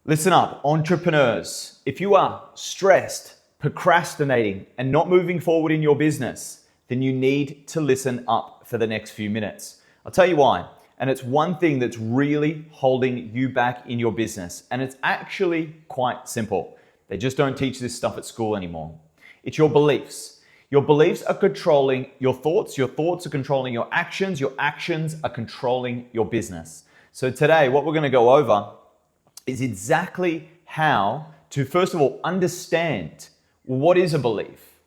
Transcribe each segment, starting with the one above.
Listen up, entrepreneurs. If you are stressed, procrastinating, and not moving forward in your business, then you need to listen up for the next few minutes. I'll tell you why. And it's one thing that's really holding you back in your business. And it's actually quite simple. They just don't teach this stuff at school anymore. It's your beliefs. Your beliefs are controlling your thoughts are controlling your actions are controlling your business. So today, what we're going to go over is exactly how to, first of all, understand what is a belief,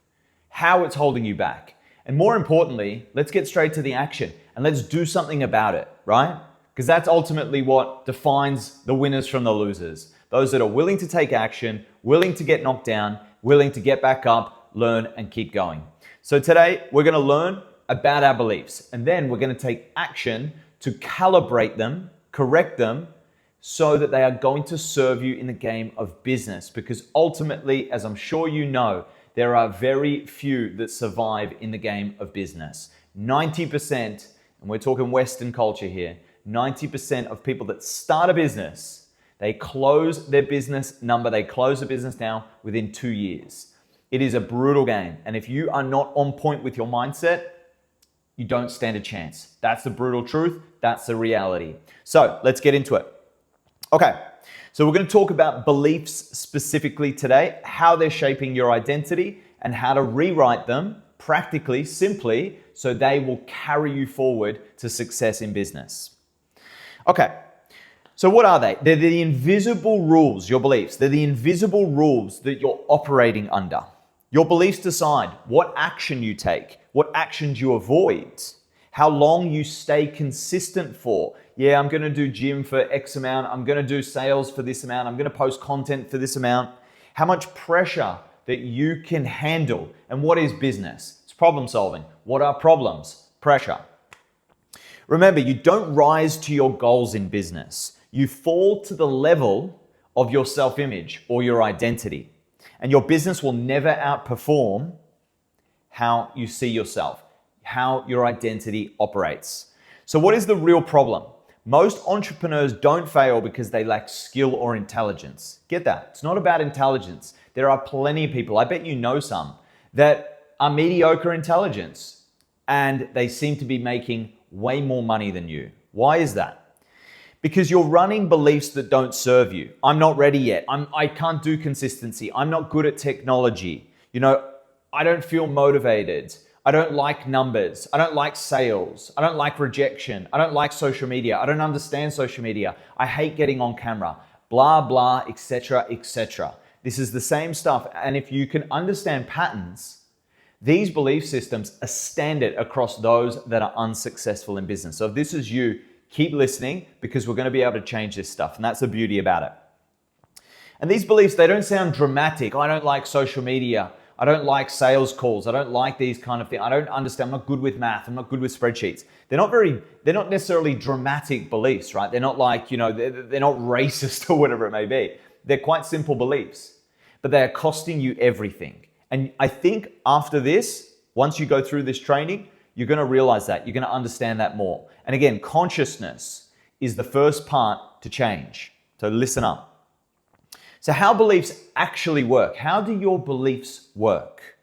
how it's holding you back, and more importantly, let's get straight to the action and let's do something about it, right? Because that's ultimately what defines the winners from the losers. Those that are willing to take action, willing to get knocked down, willing to get back up, learn, and keep going. So today, we're going to learn about our beliefs, and then we're going to take action to calibrate them, correct them, so that they are going to serve you in the game of business. Because ultimately, as I'm sure you know, there are very few that survive in the game of business. 90%, and we're talking Western culture here, 90% of people that start a business, they close their business number, they close the business down within 2 years. It is a brutal game. And if you are not on point with your mindset, you don't stand a chance. That's the brutal truth. That's the reality. So let's get into it. Okay, so we're going to talk about beliefs specifically today, how they're shaping your identity and how to rewrite them practically, simply, so they will carry you forward to success in business. Okay, so what are they? They're the invisible rules, your beliefs. They're the invisible rules that you're operating under. Your beliefs decide what action you take, what actions you avoid, how long you stay consistent for. Yeah, I'm going to do gym for X amount. I'm going to do sales for this amount. I'm going to post content for this amount. How much pressure that you can handle. And what is business? It's problem solving. What are problems? Pressure. Remember, you don't rise to your goals in business. You fall to the level of your self-image or your identity. And your business will never outperform how you see yourself, how your identity operates. So what is the real problem? Most entrepreneurs don't fail because they lack skill or intelligence. Get that? It's not about intelligence. There are plenty of people, I bet you know some, that are mediocre intelligence and they seem to be making way more money than you. Why is that? Because you're running beliefs that don't serve you. I'm not ready yet. I can't do consistency. I'm not good at technology. I don't feel motivated. I don't like numbers. I don't like sales. I don't like rejection. I don't like social media. I don't understand social media. I hate getting on camera. Blah, blah, etc., etc. This is the same stuff. And if you can understand patterns, these belief systems are standard across those that are unsuccessful in business. So if this is you, keep listening because we're going to be able to change this stuff. And that's the beauty about it. And these beliefs, they don't sound dramatic. I don't like social media. I don't like sales calls. I don't like these kind of things. I don't understand. I'm not good with math. I'm not good with spreadsheets. They're not necessarily dramatic beliefs, right? They're not like, they're not racist or whatever it may be. They're quite simple beliefs, but they are costing you everything. And I think after this, once you go through this training, you're going to realize that. You're going to understand that more. And again, consciousness is the first part to change. So listen up. So how beliefs actually work? How do your beliefs work?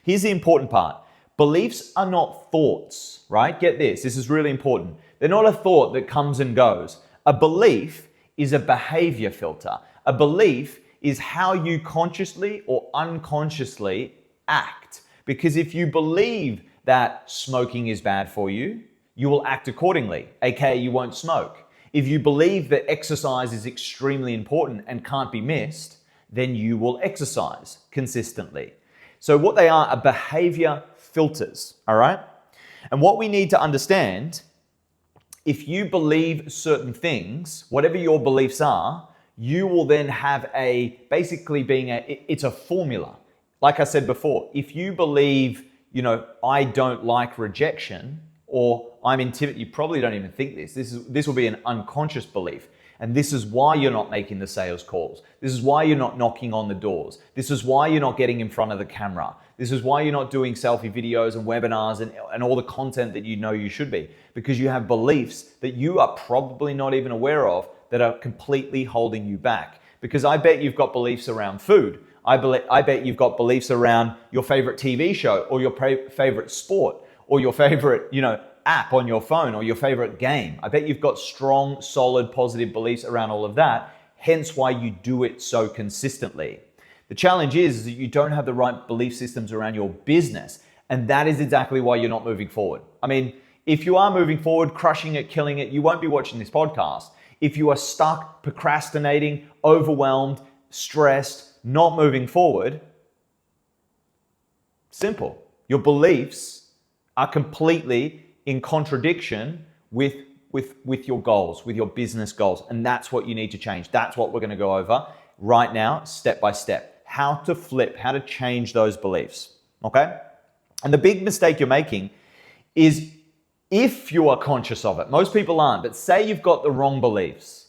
Here's the important part. Beliefs are not thoughts, right? Get this. This is really important. They're not a thought that comes and goes. A belief is a behavior filter. A belief is how you consciously or unconsciously act. Because if you believe that smoking is bad for you, you will act accordingly, aka you won't smoke. If you believe that exercise is extremely important and can't be missed, then you will exercise consistently. So what they are behavior filters, all right? And what we need to understand, if you believe certain things, whatever your beliefs are, you will then have it's a formula. Like I said before, if you believe, I don't like rejection, or I'm intimidated, you probably don't even think this. This will be an unconscious belief. And this is why you're not making the sales calls. This is why you're not knocking on the doors. This is why you're not getting in front of the camera. This is why you're not doing selfie videos and webinars and all the content that you know you should be. Because you have beliefs that you are probably not even aware of that are completely holding you back. Because I bet you've got beliefs around food. I bet you've got beliefs around your favorite TV show or your favorite sport or your favorite, app on your phone or your favorite game. I bet you've got strong, solid, positive beliefs around all of that, hence why you do it so consistently. The challenge is that you don't have the right belief systems around your business, and that is exactly why you're not moving forward. I mean, if you are moving forward, crushing it, killing it, you won't be watching this podcast. If you are stuck, procrastinating, overwhelmed, stressed, not moving forward, simple. Your beliefs are completely in contradiction with your goals, with your business goals. And that's what you need to change. That's what we're going to go over right now, step by step. How to flip, how to change those beliefs. Okay? And the big mistake you're making is if you are conscious of it. Most people aren't, but say you've got the wrong beliefs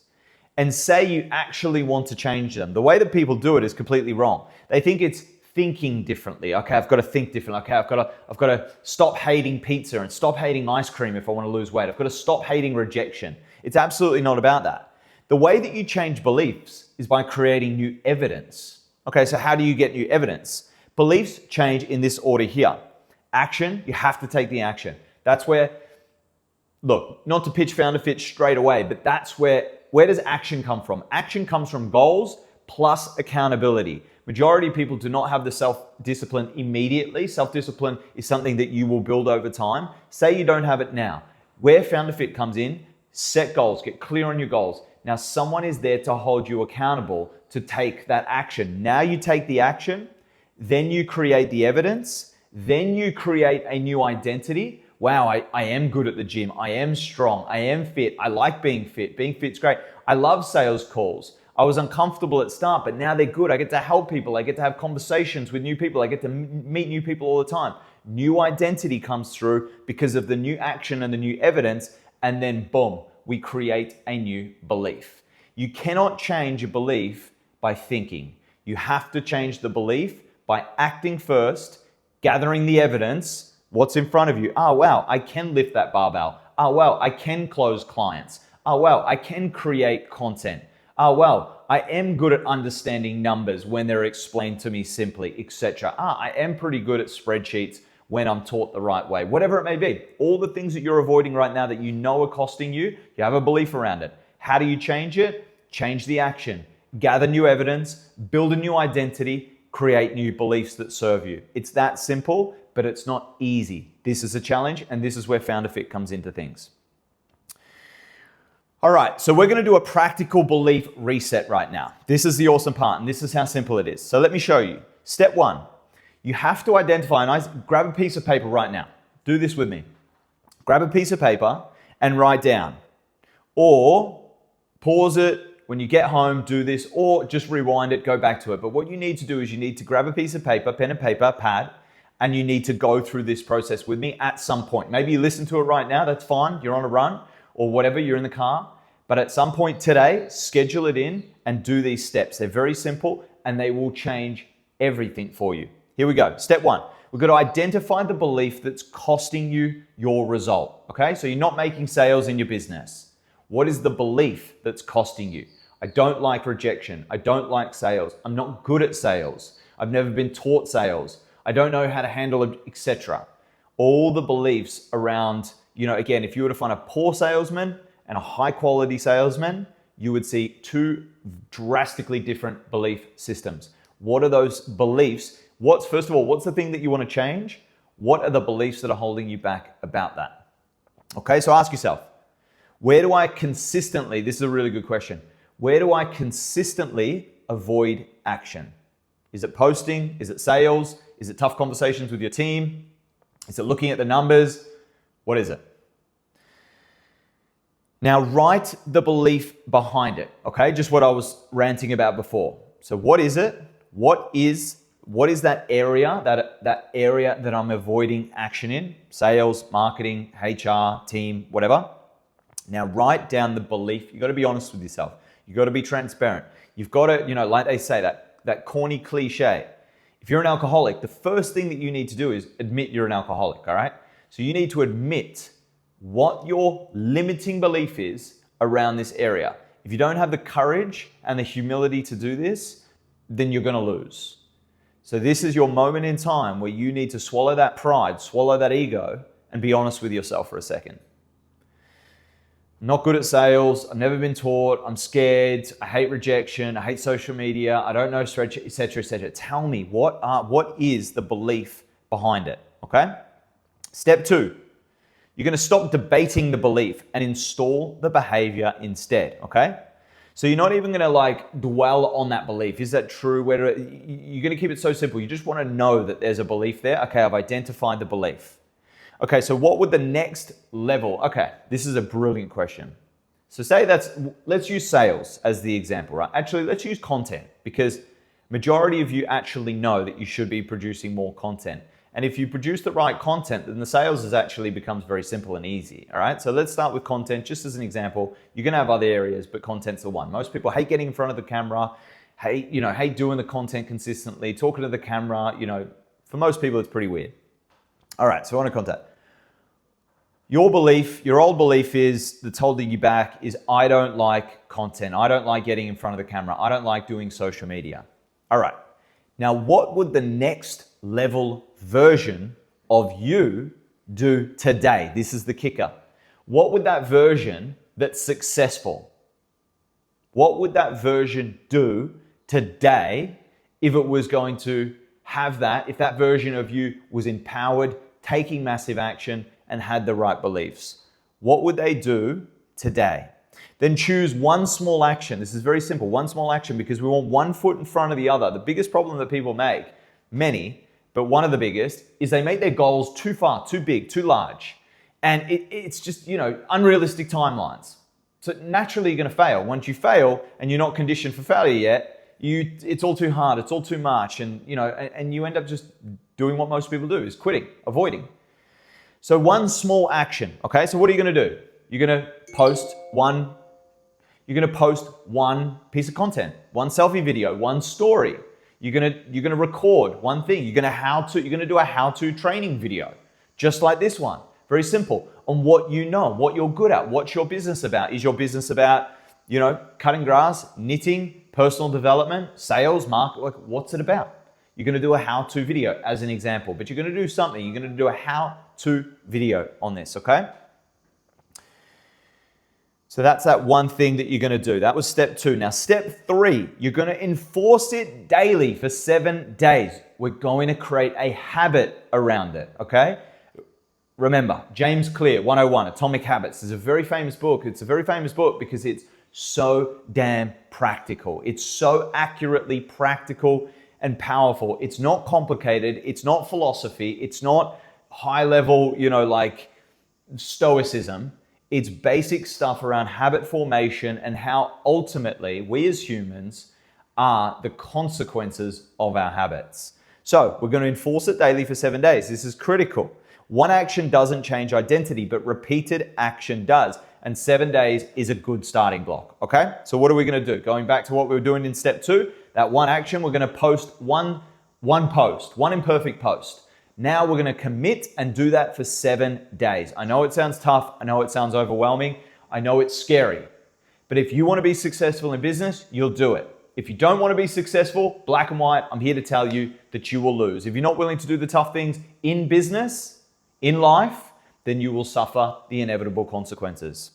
and say you actually want to change them. The way that people do it is completely wrong. They think it's thinking differently. Okay, I've got to think differently. Okay, I've got to stop hating pizza and stop hating ice cream if I want to lose weight. I've got to stop hating rejection. It's absolutely not about that. The way that you change beliefs is by creating new evidence. Okay, so how do you get new evidence? Beliefs change in this order here. Action, you have to take the action. That's where, look, not to pitch Founder Fit straight away, but that's where does action come from? Action comes from goals plus accountability. Majority of people do not have the self-discipline immediately. Self-discipline is something that you will build over time. Say you don't have it now. Where Founder Fit comes in, set goals, get clear on your goals. Now someone is there to hold you accountable to take that action. Now you take the action, then you create the evidence, then you create a new identity. Wow, I am good at the gym. I am strong. I am fit. I like being fit. Being fit's great. I love sales calls. I was uncomfortable at start, but now they're good. I get to help people. I get to have conversations with new people. I get to meet new people all the time. New identity comes through because of the new action and the new evidence, and then boom, we create a new belief. You cannot change a belief by thinking. You have to change the belief by acting first, gathering the evidence. What's in front of you? Oh, wow, I can lift that barbell. Oh, wow, I can close clients. Oh, wow, I can create content. Oh, wow, I am good at understanding numbers when they're explained to me simply, etc. I am pretty good at spreadsheets when I'm taught the right way. Whatever it may be, all the things that you're avoiding right now that you know are costing you, you have a belief around it. How do you change it? Change the action. Gather new evidence, build a new identity, create new beliefs that serve you. It's that simple, but it's not easy. This is a challenge, and this is where Founder Fit comes into things. All right, so we're gonna do a practical belief reset right now. This is the awesome part, and this is how simple it is. So let me show you. Step one, you have to identify, and grab a piece of paper right now. Do this with me. Grab a piece of paper and write down, or pause it. When you get home, do this, or just rewind it, go back to it. But what you need to do is you need to grab a piece of paper, pen and paper, pad, and you need to go through this process with me at some point. Maybe you listen to it right now, that's fine. You're on a run or whatever, you're in the car. But at some point today, schedule it in and do these steps. They're very simple and they will change everything for you. Here we go. Step one, we've got to identify the belief that's costing you your result. Okay, so you're not making sales in your business. What is the belief that's costing you? I don't like rejection. I don't like sales. I'm not good at sales. I've never been taught sales. I don't know how to handle it, etc. All the beliefs around, again, if you were to find a poor salesman and a high quality salesman, you would see two drastically different belief systems. What are those beliefs? First of all, what's the thing that you want to change? What are the beliefs that are holding you back about that? Okay, so ask yourself, where do I consistently, this is a really good question, where do I consistently avoid action? Is it posting? Is it sales? Is it tough conversations with your team? Is it looking at the numbers? What is it? Now write the belief behind it, okay? Just what I was ranting about before. So what is it? What is that area, that area that I'm avoiding action in? Sales, marketing, HR, team, whatever. Now write down the belief. You got to be honest with yourself. You got to be transparent. You've got to, like they say, that corny cliche. If you're an alcoholic, the first thing that you need to do is admit you're an alcoholic, all right? So you need to admit what your limiting belief is around this area. If you don't have the courage and the humility to do this, then you're going to lose. So this is your moment in time where you need to swallow that pride, swallow that ego, and be honest with yourself for a second. I'm not good at sales. I've never been taught. I'm scared. I hate rejection. I hate social media. I don't know, etc., etc. Tell me, what is the belief behind it, okay? Step 2, you're going to stop debating the belief and install the behavior instead, okay? So you're not even going to dwell on that belief. Is that true? You're going to keep it so simple. You just want to know that there's a belief there. Okay, I've identified the belief. Okay, so what would the next level? Okay, this is a brilliant question. So let's use sales as the example, right? Actually, let's use content, because majority of you actually know that you should be producing more content. And if you produce the right content, then the sales actually becomes very simple and easy, all right? So let's start with content, just as an example. You're gonna have other areas, but content's the one. Most people hate getting in front of the camera, hate doing the content consistently, talking to the camera, for most people, it's pretty weird. All right, so on to content. Your old belief that's holding you back is, I don't like content. I don't like getting in front of the camera. I don't like doing social media. All right. Now, what would the next level version of you do today? This is the kicker. What would that version that's successful, what would that version do today if it was going to have that, if that version of you was empowered, taking massive action, and had the right beliefs? What would they do today? Then choose one small action. This is very simple, one small action, because we want one foot in front of the other. The biggest problem that people make, many, but one of the biggest, is they make their goals too far, too big, too large. And it's just, unrealistic timelines. So naturally you're gonna fail. Once you fail and you're not conditioned for failure yet, it's all too hard, it's all too much, and you end up just doing what most people do, is quitting, avoiding. So one small action, okay? So what are you gonna do? You're gonna post one piece of content, one selfie video, one story. You're gonna record one thing. You're gonna do a how-to training video, just like this one. Very simple, on what you know, what you're good at, what's your business about. Is your business about, cutting grass, knitting, personal development, sales, market, what's it about? You're gonna do a how-to video as an example, but you're gonna do something. You're gonna do a how-to video on this, okay? So that's that one thing that you're gonna do. That was step 2. Now, step 3, you're gonna enforce it daily for 7 days. We're going to create a habit around it, okay? Remember, James Clear, 101, Atomic Habits, is a very famous book. It's a very famous book because it's so damn practical. It's so accurately practical and powerful. It's not complicated. It's not philosophy. It's not high level, stoicism. It's basic stuff around habit formation and how ultimately we as humans are the consequences of our habits. So we're going to enforce it daily for 7 days. This is critical. One action doesn't change identity, but repeated action does. And 7 days is a good starting block, okay? So what are we gonna do? Going back to what we were doing in step 2, that one action, we're gonna post one imperfect post. Now we're gonna commit and do that for 7 days. I know it sounds tough, I know it sounds overwhelming, I know it's scary. But if you wanna be successful in business, you'll do it. If you don't wanna be successful, black and white, I'm here to tell you that you will lose. If you're not willing to do the tough things in business, in life, then you will suffer the inevitable consequences.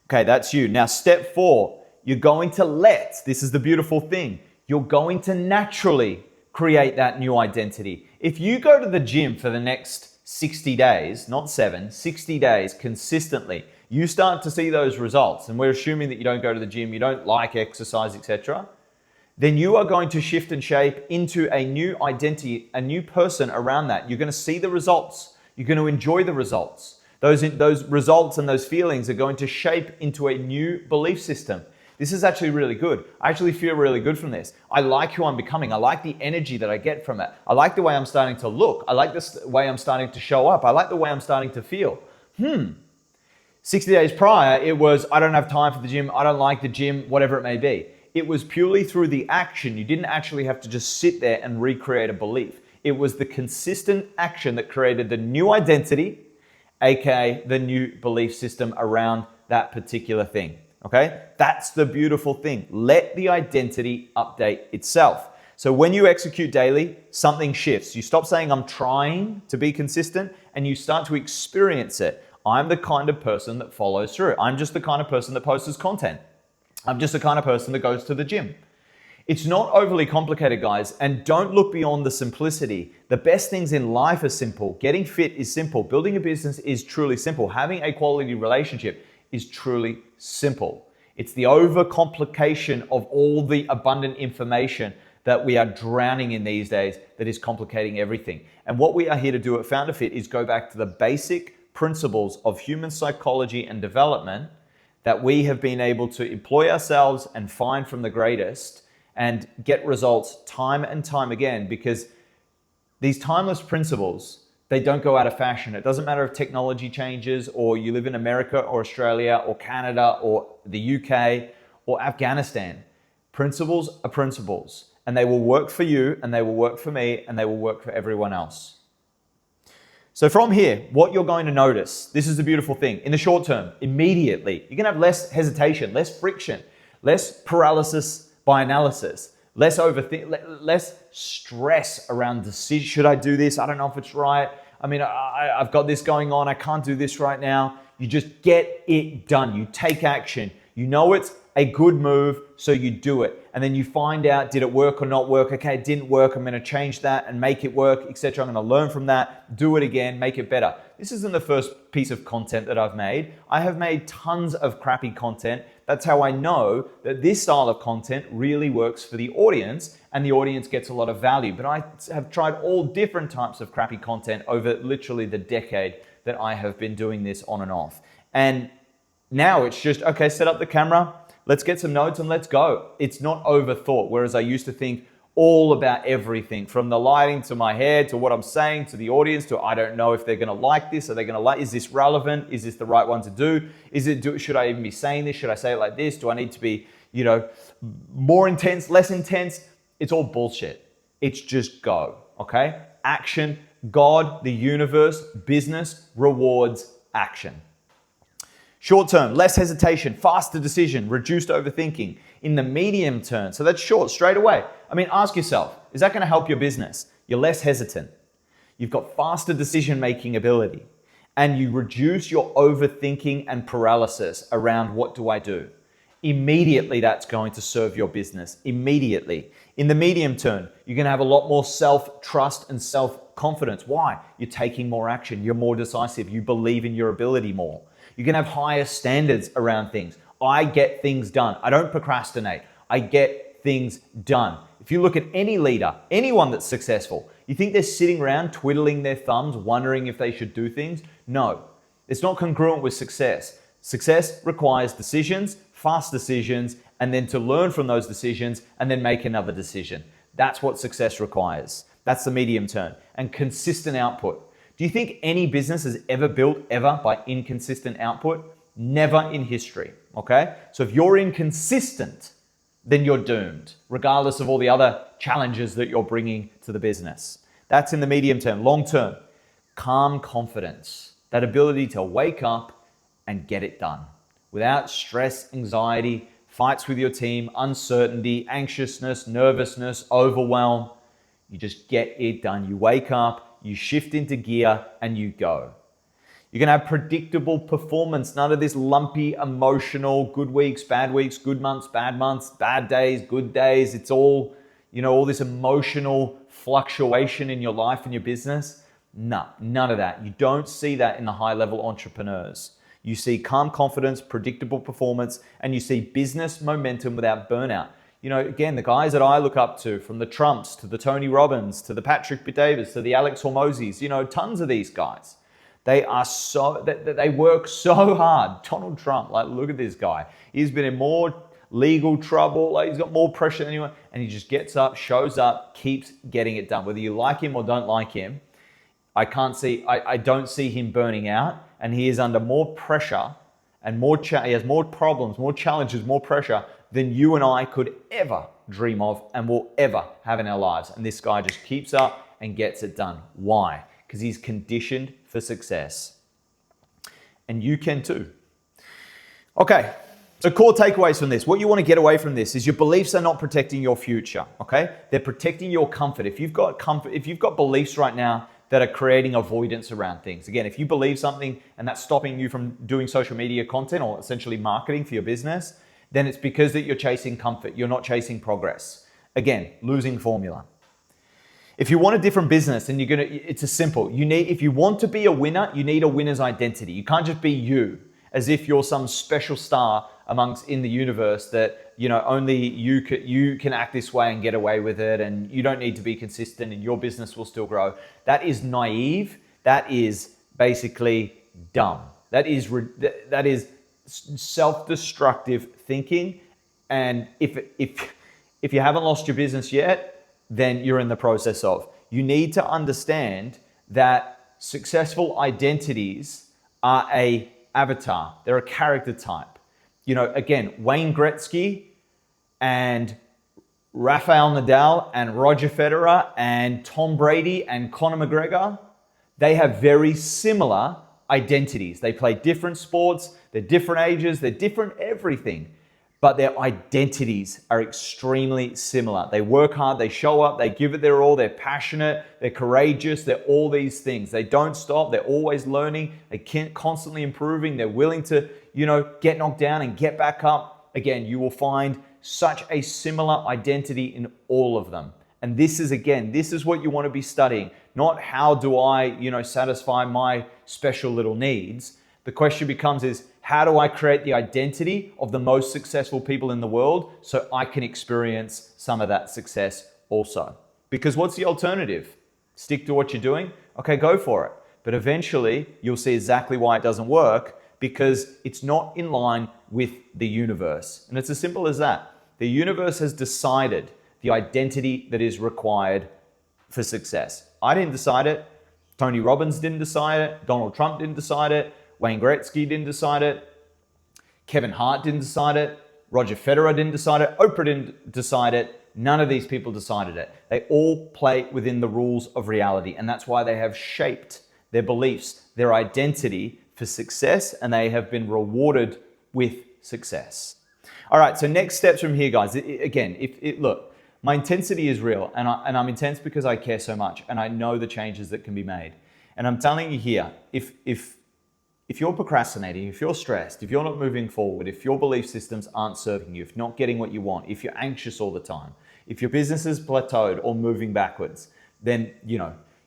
Okay, that's you. Now, step 4, you're going to this is the beautiful thing, you're going to naturally create that new identity. If you go to the gym for the next 60 days, not 7, 60 days consistently, you start to see those results, and we're assuming that you don't go to the gym, you don't like exercise, etc., then you are going to shift and shape into a new identity, a new person around that. You're going to see the results. You're going to enjoy the results. Those results and those feelings are going to shape into a new belief system. This is actually really good. I actually feel really good from this. I like who I'm becoming. I like the energy that I get from it. I like the way I'm starting to look. I like the way I'm starting to show up. I like the way I'm starting to feel. 60 days prior, it was, I don't have time for the gym. I don't like the gym, whatever it may be. It was purely through the action. You didn't actually have to just sit there and recreate a belief. It was the consistent action that created the new identity, aka the new belief system around that particular thing. Okay? That's the beautiful thing. Let the identity update itself. So when you execute daily, something shifts. You stop saying, I'm trying to be consistent, and you start to experience it. I'm the kind of person that follows through. I'm just the kind of person that posts content. I'm just the kind of person that goes to the gym. It's not overly complicated, guys, and don't look beyond the simplicity. The best things in life are simple. Getting fit is simple. Building a business is truly simple. Having a quality relationship is truly simple. It's the overcomplication of all the abundant information that we are drowning in these days that is complicating everything. And what we are here to do at FounderFit is go back to the basic principles of human psychology and development that we have been able to employ ourselves and find from the greatest and get results time and time again, because these timeless principles, they don't go out of fashion. It doesn't matter if technology changes or you live in America or Australia or Canada or the UK or Afghanistan. Principles are principles, and they will work for you, and they will work for me, and they will work for everyone else. So from here, what you're going to notice, this is the beautiful thing. In the short term, immediately, you're gonna have less hesitation, less friction, less paralysis by analysis, less stress around decision. Should I do this? I don't know if it's right. I mean, I've got this going on. I can't do this right now. You just get it done. You take action. You know it's a good move, so you do it. And then you find out, did it work or not work? Okay, it didn't work. I'm going to change that and make it work, etc. I'm going to learn from that, do it again, make it better. This isn't the first piece of content that I've made. I have made tons of crappy content. That's how I know that this style of content really works for the audience, and the audience gets a lot of value. But I have tried all different types of crappy content over literally the decade that I have been doing this on and off. And now it's just, okay, set up the camera, let's get some notes and let's go. It's not overthought, whereas I used to think all about everything, from the lighting to my hair to what I'm saying to the audience to I don't know if they're going to like this. Are they going to like? Is this relevant? Is this the right one to do? Should I even be saying this? Should I say it like this? Do I need to be, more intense, less intense? It's all bullshit. It's just go. Okay? Action. God, the universe, business rewards action. Short term, less hesitation, faster decision, reduced overthinking. In the medium term, so that's short, straight away. I mean, ask yourself, is that going to help your business? You're less hesitant. You've got faster decision-making ability, and you reduce your overthinking and paralysis around what do I do? Immediately, that's going to serve your business. Immediately. In the medium term, you're going to have a lot more self-trust and self-confidence. Why? You're taking more action. You're more decisive. You believe in your ability more. You can have higher standards around things. I get things done. I don't procrastinate. I get things done. If you look at any leader, anyone that's successful, you think they're sitting around twiddling their thumbs, wondering if they should do things? No, it's not congruent with success. Success requires decisions, fast decisions, and then to learn from those decisions and then make another decision. That's what success requires. That's the medium term. And consistent output. Do you think any business has ever built by inconsistent output? Never in history, okay? So if you're inconsistent, then you're doomed, regardless of all the other challenges that you're bringing to the business. That's in the medium term. Long term, calm confidence, that ability to wake up and get it done without stress, anxiety, fights with your team, uncertainty, anxiousness, nervousness, overwhelm. You just get it done. You wake up, you shift into gear, and you go. You're going to have predictable performance. None of this lumpy, emotional, good weeks, good months, bad days, good days. It's all, all this emotional fluctuation in your life and your business. No, none of that. You don't see that in the high-level entrepreneurs. You see calm confidence, predictable performance, and you see business momentum without burnout. Again, the guys that I look up to, from the Trumps to the Tony Robbins to the Patrick Davis to the Alex Hormozis, tons of these guys. They work so hard. Donald Trump, look at this guy. He's been in more legal trouble. He's got more pressure than anyone, and he just gets up, shows up, keeps getting it done. Whether you like him or don't like him, I don't see him burning out, and he is under more pressure and he has more problems, more challenges, more pressure than you and I could ever dream of and will ever have in our lives. And this guy just keeps up and gets it done. Why? Because he's conditioned for success. And you can too. Okay, So core takeaways from this, what you want to get away from this is your beliefs are not protecting your future, okay? They're protecting your comfort. If you've got beliefs right now that are creating avoidance around things. Again, if you believe something and that's stopping you from doing social media content or essentially marketing for your business, then it's because that you're chasing comfort. You're not chasing progress. Again, losing formula. If you want a different business, and it's a simple. If you want to be a winner, you need a winner's identity. You can't just be you, as if you're some special star in the universe that only you can act this way and get away with it, and you don't need to be consistent, and your business will still grow. That is naive. That is basically dumb. That is self-destructive thinking. And if you haven't lost your business yet, then you're in the process of. You need to understand that successful identities are a avatar. They're a character type. Again, Wayne Gretzky and Rafael Nadal and Roger Federer and Tom Brady and Conor McGregor, they have very similar identities. They play different sports, they're different ages, they're different everything. But their identities are extremely similar. They work hard, they show up, they give it their all, they're passionate, they're courageous, they're all these things. They don't stop, they're always learning, they can't constantly improving, they're willing to, get knocked down and get back up. Again, you will find such a similar identity in all of them. And this is what you want to be studying. Not how do I, satisfy my special little needs. The question becomes how do I create the identity of the most successful people in the world so I can experience some of that success also? Because what's the alternative? Stick to what you're doing? Okay, go for it. But eventually you'll see exactly why it doesn't work, because it's not in line with the universe. And it's as simple as that. The universe has decided the identity that is required for success. I didn't decide it. Tony Robbins didn't decide it. Donald Trump didn't decide it. Wayne Gretzky didn't decide it. Kevin Hart didn't decide it. Roger Federer didn't decide it. Oprah didn't decide it. None of these people decided it. They all play within the rules of reality. And that's why they have shaped their beliefs, their identity for success, and they have been rewarded with success. All right, so next steps from here, guys. Look, my intensity is real, and I'm intense because I care so much, and I know the changes that can be made. And I'm telling you here, if you're procrastinating, if you're stressed, if you're not moving forward, if your belief systems aren't serving you, if not getting what you want, if you're anxious all the time, if your business is plateaued or moving backwards, then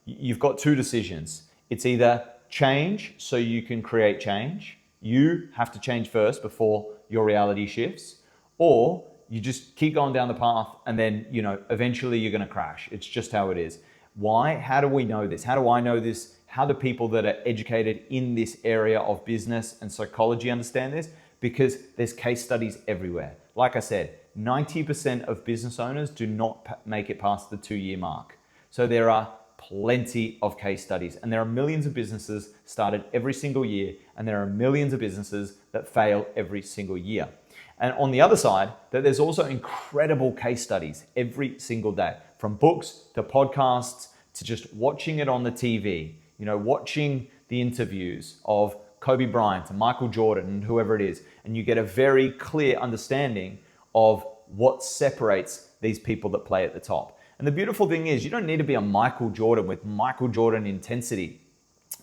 you've got two decisions. It's either change so you can create change. You have to change first before your reality shifts, or you just keep going down the path and then, eventually you're going to crash. It's just how it is. Why? How do we know this? How do I know this? How do people that are educated in this area of business and psychology understand this? Because there's case studies everywhere. Like I said, 90% of business owners do not make it past the 2-year mark. So there are plenty of case studies, and there are millions of businesses started every single year, and there are millions of businesses that fail every single year. And on the other side, that there's also incredible case studies every single day, from books to podcasts to just watching it on the TV, watching the interviews of Kobe Bryant and Michael Jordan and whoever it is, and you get a very clear understanding of what separates these people that play at the top. And the beautiful thing is, you don't need to be a Michael Jordan with Michael Jordan intensity,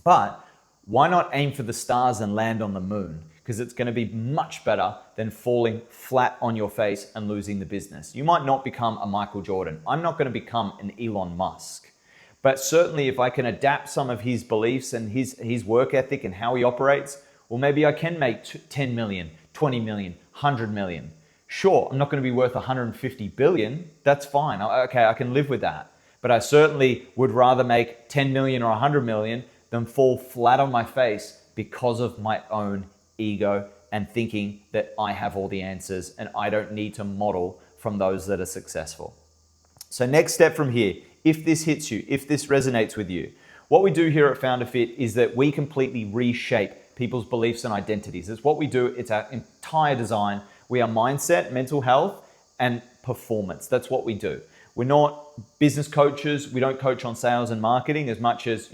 but why not aim for the stars and land on the moon? Because it's going to be much better than falling flat on your face and losing the business. You might not become a Michael Jordan. I'm not going to become an Elon Musk. But certainly if I can adapt some of his beliefs and his work ethic and how he operates, well, maybe I can make 10 million, 20 million, 100 million. Sure, I'm not going to be worth 150 billion. That's fine. Okay, I can live with that. But I certainly would rather make 10 million or 100 million than fall flat on my face because of my own ego and thinking that I have all the answers and I don't need to model from those that are successful. So next step from here, if this hits you, if this resonates with you, what we do here at Founder Fit is that we completely reshape people's beliefs and identities. It's what we do. It's our entire design. We are mindset, mental health, and performance. That's what we do. We're not business coaches. We don't coach on sales and marketing as much as,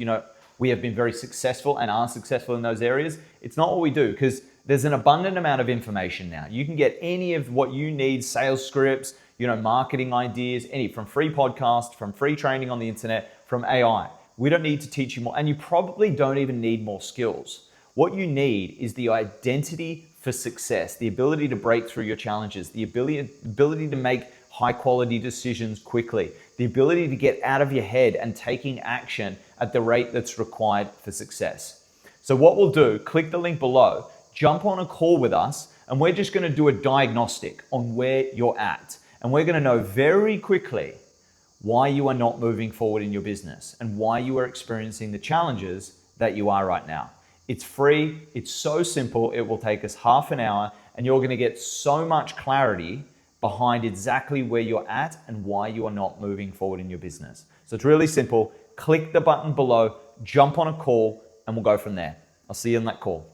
we have been very successful and are successful in those areas. It's not what we do, because There's an abundant amount of information now. You can get any of what you need, sales scripts, marketing ideas, from free podcasts, from free training on the internet, from AI. We don't need to teach you more, and you probably don't even need more skills. What you need is the identity for success, the ability to break through your challenges, the ability to make high quality decisions quickly, the ability to get out of your head and taking action at the rate that's required for success. So what we'll do, click the link below, jump on a call with us, and we're just going to do a diagnostic on where you're at. And we're going to know very quickly why you are not moving forward in your business and why you are experiencing the challenges that you are right now. It's free. It's so simple. It will take us half an hour, and you're going to get so much clarity behind exactly where you're at and why you are not moving forward in your business. So it's really simple. Click the button below, jump on a call, and we'll go from there. I'll see you on that call.